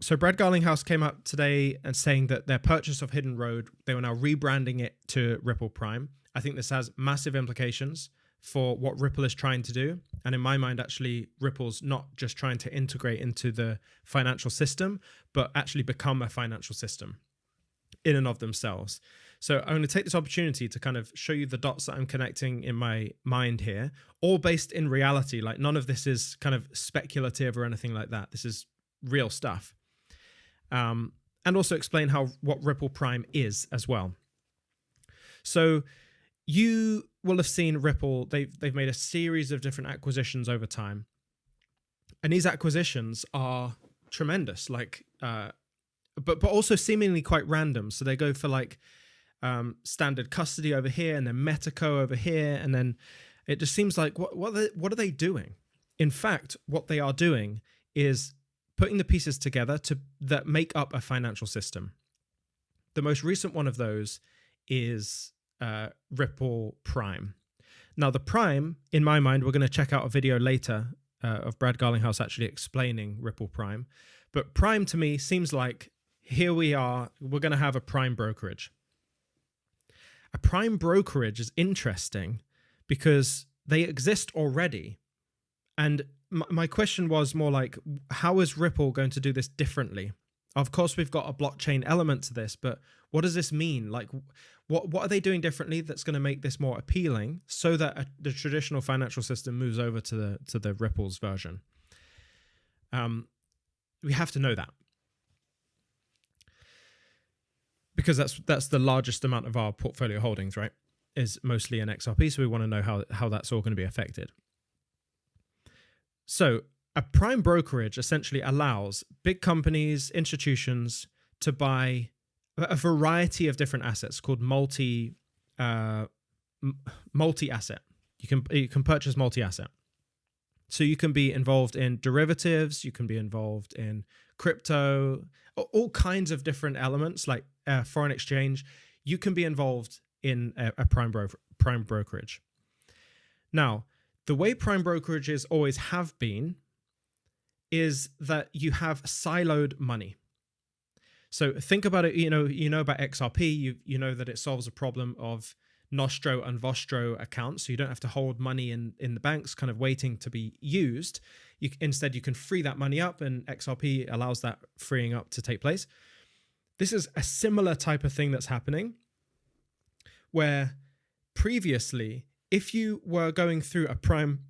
So Brad Garlinghouse came up today and saying that their purchase of Hidden Road, they were now rebranding it to Ripple Prime. I think this has massive implications for what Ripple is trying to do. And in my mind, actually, Ripple's not just trying to integrate into the financial system, but actually become a financial system in and of themselves. So I'm going to take this opportunity to kind of show you the dots that I'm connecting in my mind here, all based in reality. Like none of this is kind of speculative or anything like that. This is real stuff. And also explain what Ripple Prime is as well. So you will have seen Ripple. They've made a series of different acquisitions over time, and these acquisitions are tremendous. Like, but also seemingly quite random. So they go for like standard custody over here, and then Metaco over here, and then it just seems like what are they doing? In fact, what they are doing is putting the pieces together that make up a financial system. The most recent one of those is Ripple Prime. Now, the Prime, in my mind, we're going to check out a video later of Brad Garlinghouse actually explaining Ripple Prime. But Prime to me seems like here we are, we're going to have a Prime brokerage. A Prime brokerage is interesting because they exist already. And my question was more like, how is Ripple going to do this differently? Of course, we've got a blockchain element to this, but what does this mean? Like, what are they doing differently that's going to make this more appealing so that the traditional financial system moves over to the Ripple's version? We have to know that, because that's the largest amount of our portfolio holdings, right? Is mostly in XRP, so we want to know how that's all going to be affected. So a prime brokerage essentially allows big companies, institutions to buy a variety of different assets called multi-asset. You can purchase multi-asset. So you can be involved in derivatives, you can be involved in crypto, all kinds of different elements like foreign exchange. You can be involved in a prime brokerage. Now, the way prime brokerages always have been is that you have siloed money. So think about it, you know about XRP, you know that it solves a problem of Nostro and Vostro accounts, so you don't have to hold money in the banks kind of waiting to be used. Instead, you can free that money up, and XRP allows that freeing up to take place. This is a similar type of thing that's happening, where previously, if you were going through a prime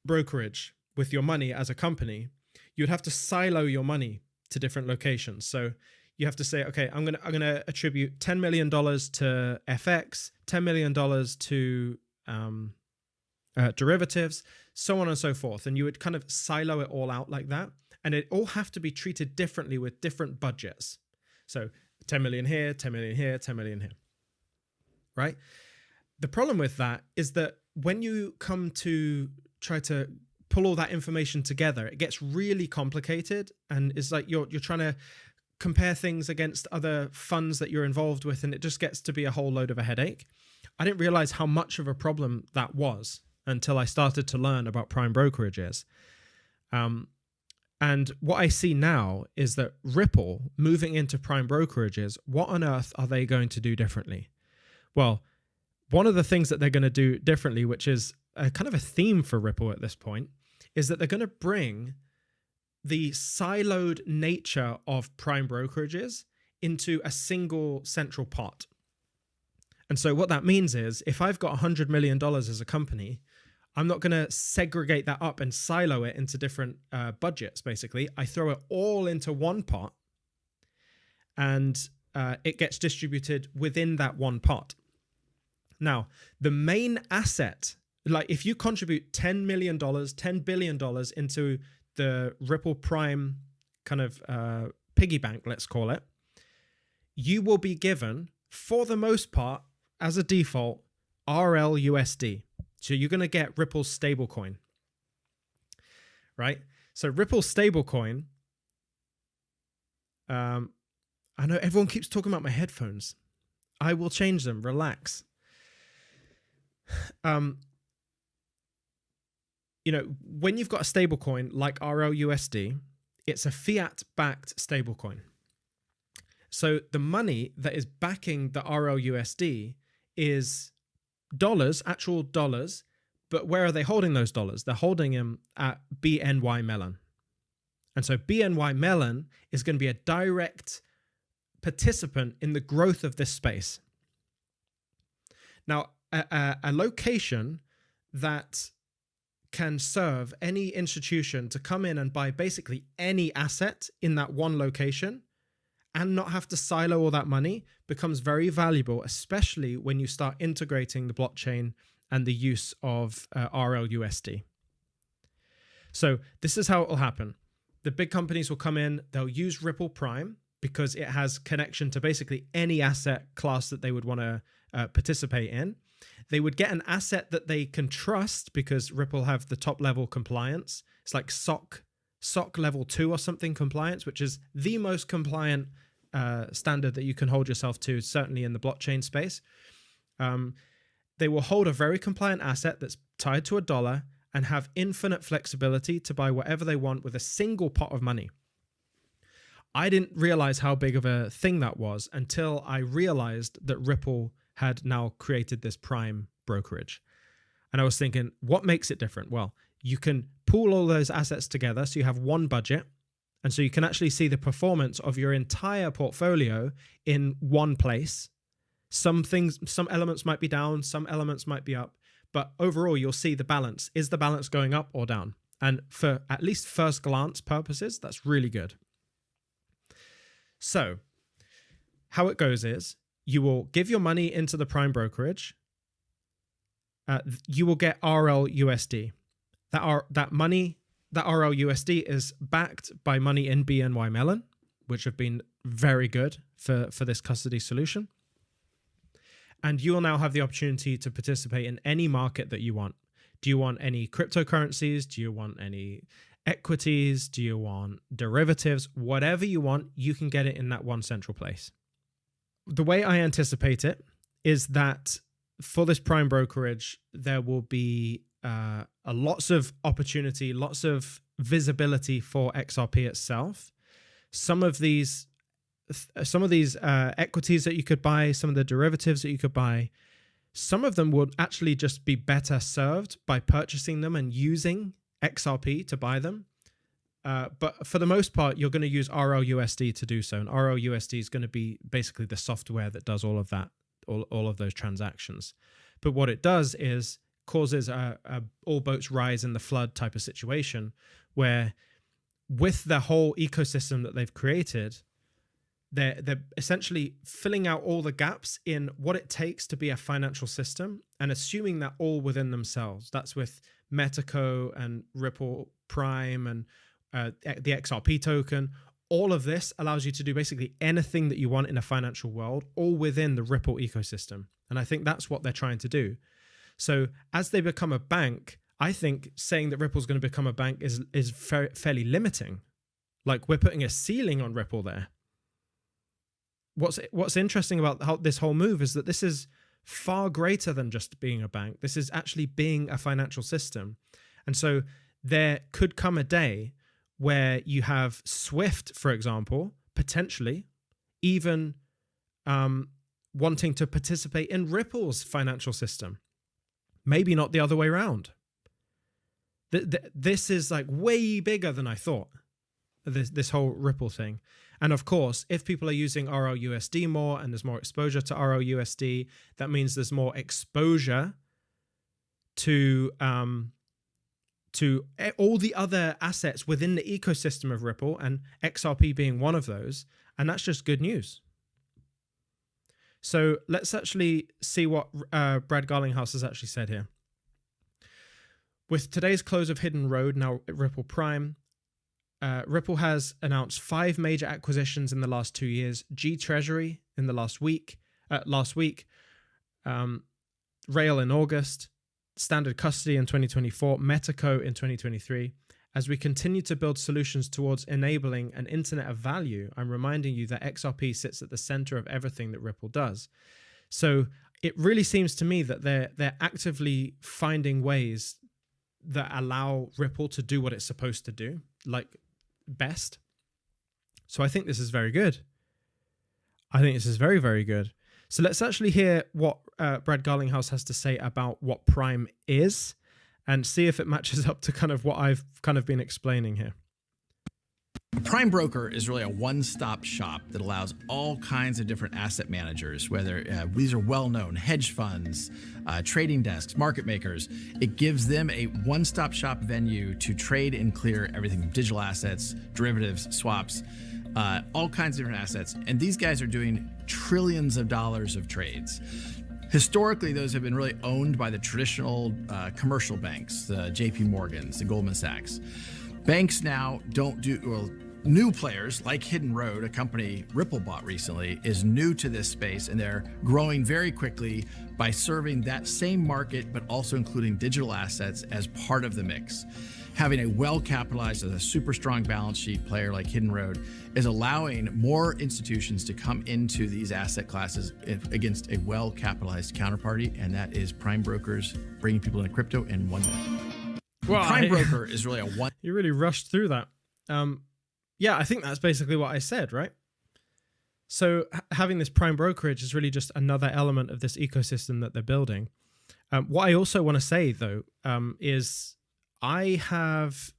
brokerage with your money as a company, you'd have to silo your money to different locations. So you have to say, okay, I'm gonna attribute $10 million to FX, $10 million to derivatives, so on and so forth. And you would kind of silo it all out like that. And it all have to be treated differently with different budgets. So 10 million here, 10 million here, 10 million here, right? The problem with that is that when you come to try to pull all that information together, it gets really complicated, and it's like you're trying to compare things against other funds that you're involved with, and it just gets to be a whole load of a headache. I didn't realize how much of a problem that was until I started to learn about prime brokerages. And what I see now is that Ripple moving into prime brokerages, what on earth are they going to do differently? Well, one of the things that they're going to do differently, which is a kind of a theme for Ripple at this point, is that they're going to bring the siloed nature of prime brokerages into a single central pot. And so what that means is if I've got $100 million as a company, I'm not going to segregate that up and silo it into different budgets, basically. I throw it all into one pot, and it gets distributed within that one pot. Now, the main asset, like if you contribute $10 million, $10 billion into the Ripple Prime kind of piggy bank, let's call it, you will be given, for the most part, as a default, RLUSD. So you're going to get Ripple's stablecoin, right? So Ripple's stablecoin, I know everyone keeps talking about my headphones. I will change them, relax. When you've got a stable coin like RLUSD, it's a fiat-backed stablecoin. So the money that is backing the RLUSD is dollars, actual dollars, but where are they holding those dollars? They're holding them at BNY Mellon. And so BNY Mellon is going to be a direct participant in the growth of this space. Now, a location that can serve any institution to come in and buy basically any asset in that one location and not have to silo all that money becomes very valuable, especially when you start integrating the blockchain and the use of RLUSD. So this is how it will happen. The big companies will come in, they'll use Ripple Prime because it has connection to basically any asset class that they would want to participate in. They would get an asset that they can trust because Ripple have the top level compliance. It's like SOC level 2 or something compliance, which is the most compliant standard that you can hold yourself to, certainly in the blockchain space. They will hold a very compliant asset that's tied to $1 and have infinite flexibility to buy whatever they want with a single pot of money. I didn't realize how big of a thing that was until I realized that Ripple had now created this Prime brokerage. And I was thinking, what makes it different? Well, you can pool all those assets together so you have one budget. And so you can actually see the performance of your entire portfolio in one place. Some elements might be down, some elements might be up, but overall you'll see the balance. Is the balance going up or down? And for at least first glance purposes, that's really good. So how it goes is you will give your money into the Prime brokerage. You will get RLUSD. That RLUSD is backed by money in BNY Mellon, which have been very good for this custody solution. And you will now have the opportunity to participate in any market that you want. Do you want any cryptocurrencies? Do you want any equities? Do you want derivatives? Whatever you want, you can get it in that one central place. The way I anticipate it is that for this Prime brokerage, there will be lots of opportunity, lots of visibility for XRP itself. Some of these equities that you could buy, some of the derivatives that you could buy, some of them would actually just be better served by purchasing them and using XRP to buy them. But for the most part, you're going to use RLUSD to do so. And RLUSD is going to be basically the software that does all of that, all of those transactions. But what it does is causes a all boats rise in the flood type of situation where with the whole ecosystem that they've created, they're essentially filling out all the gaps in what it takes to be a financial system and assuming that all within themselves. That's with Metaco and Ripple Prime and the XRP token. All of this allows you to do basically anything that you want in a financial world, all within the Ripple ecosystem. And I think that's what they're trying to do. So as they become a bank, I think saying that Ripple's going to become a bank is fairly limiting. Like we're putting a ceiling on Ripple there. What's interesting about this whole move is that this is far greater than just being a bank. This is actually being a financial system. And so there could come a day where you have Swift, for example, potentially even wanting to participate in Ripple's financial system. Maybe not the other way around. This is like way bigger than I thought, this whole Ripple thing. And of course, if people are using RLUSD more and there's more exposure to RLUSD, that means there's more exposure to all the other assets within the ecosystem of Ripple, and XRP being one of those. And that's just good news. So let's actually see what Brad Garlinghouse has actually said here. With today's close of Hidden Road, now Ripple Prime, Ripple has announced 5 major acquisitions in the last 2 years. G Treasury in the last week, Rail in August, Standard Custody in 2024, Metaco in 2023. As we continue to build solutions towards enabling an internet of value, I'm reminding you that XRP sits at the center of everything that Ripple does. So it really seems to me that they're actively finding ways that allow Ripple to do what it's supposed to do. Like best. So I think this is very good. I think this is very, very good. So let's actually hear what Brad Garlinghouse has to say about what Prime is and see if it matches up to kind of what I've kind of been explaining here. A prime broker is really a one-stop shop that allows all kinds of different asset managers, whether these are well-known hedge funds, trading desks, market makers. It gives them a one-stop shop venue to trade and clear everything from digital assets, derivatives, swaps, all kinds of different assets. And these guys are doing trillions of dollars of trades. Historically, those have been really owned by the traditional commercial banks, the JP Morgans, the Goldman Sachs. Banks now don't do, well, new players like Hidden Road, a company Ripple bought recently, is new to this space, and they're growing very quickly by serving that same market, but also including digital assets as part of the mix. Having a well-capitalized, a super strong balance sheet player like Hidden Road is allowing more institutions to come into these asset classes against a well-capitalized counterparty, and that is prime brokers bringing people into crypto in 1 minute. Well, prime broker is really a one. You really rushed through that. Yeah, I think that's basically what I said, right? So having this prime brokerage is really just another element of this ecosystem that they're building. What I also want to say though is I have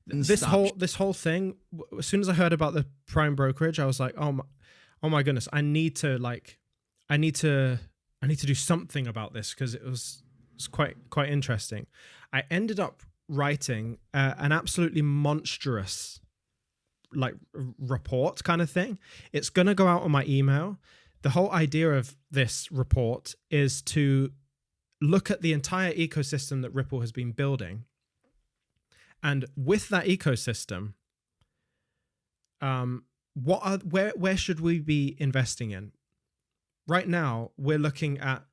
this whole thing. As soon as I heard about the prime brokerage, I was like, oh my goodness, I need to do something about this because it was quite interesting. I ended up writing an absolutely monstrous report kind of thing. It's going to go out on my email. The whole idea of this report is to look at the entire ecosystem that Ripple has been building. And with that ecosystem, where should we be investing in? Right now, we're looking at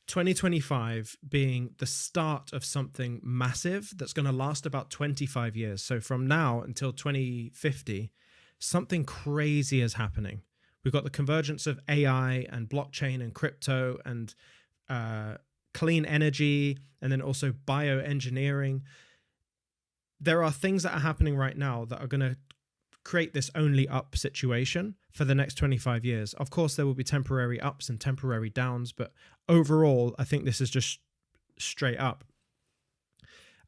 2025 being the start of something massive that's going to last about 25 years. So from now until 2050, something crazy is happening. We've got the convergence of AI and blockchain and crypto and clean energy, and then also bioengineering. There are things that are happening right now that are going to create this only up situation for the next 25 years. Of course, there will be temporary ups and temporary downs, but overall, I think this is just straight up.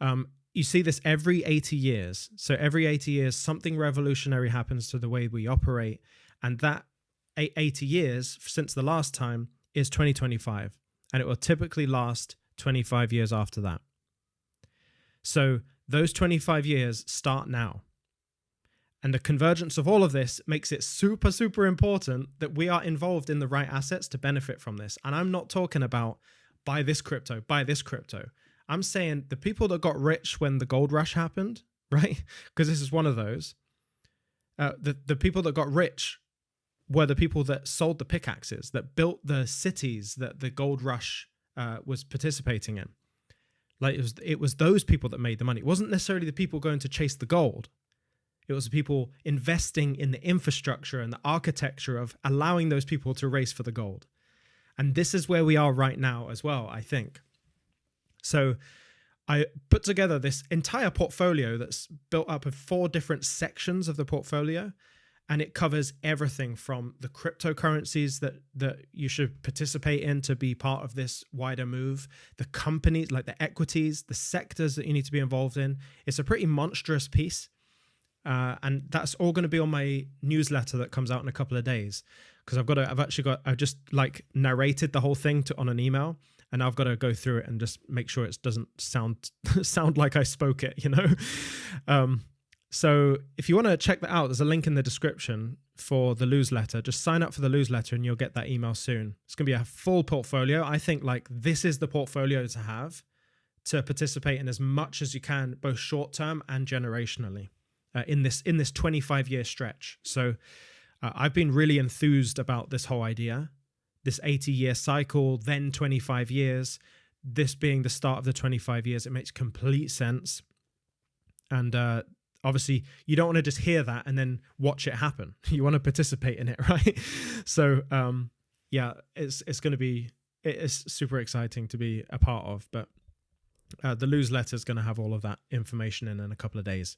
You see this every 80 years. So every 80 years, something revolutionary happens to the way we operate. And that 80 years since the last time is 2025. And it will typically last 25 years after that. So those 25 years start now. And the convergence of all of this makes it super, super important that we are involved in the right assets to benefit from this. And I'm not talking about buy this crypto, buy this crypto. I'm saying the people that got rich when the gold rush happened, right? Because this is one of those. The people that got rich were the people that sold the pickaxes, that built the cities that the gold rush was participating in. Like it was those people that made the money. It wasn't necessarily the people going to chase the gold. It was the people investing in the infrastructure and the architecture of allowing those people to race for the gold. And this is where we are right now as well, I think. So I put together this entire portfolio that's built up of 4 different sections of the portfolio, and it covers everything from the cryptocurrencies that you should participate in to be part of this wider move, the companies, like the equities, the sectors that you need to be involved in. It's a pretty monstrous piece. And that's all going to be on my newsletter that comes out in a couple of days, because I've just like narrated the whole thing on an email, and I've got to go through it and just make sure it doesn't sound like I spoke it, you know? So if you want to check that out, there's a link in the description for the newsletter. Just sign up for the newsletter and you'll get that email soon. It's going to be a full portfolio. I think like this is the portfolio to have to participate in as much as you can, both short term and generationally. In this 25-year stretch. So I've been really enthused about this whole idea, this 80-year cycle, then 25 years, this being the start of the 25 years. It makes complete sense. And obviously, you don't want to just hear that and then watch it happen. You want to participate in it, right? So yeah, it's super exciting to be a part of. But the newsletter is going to have all of that information in a couple of days.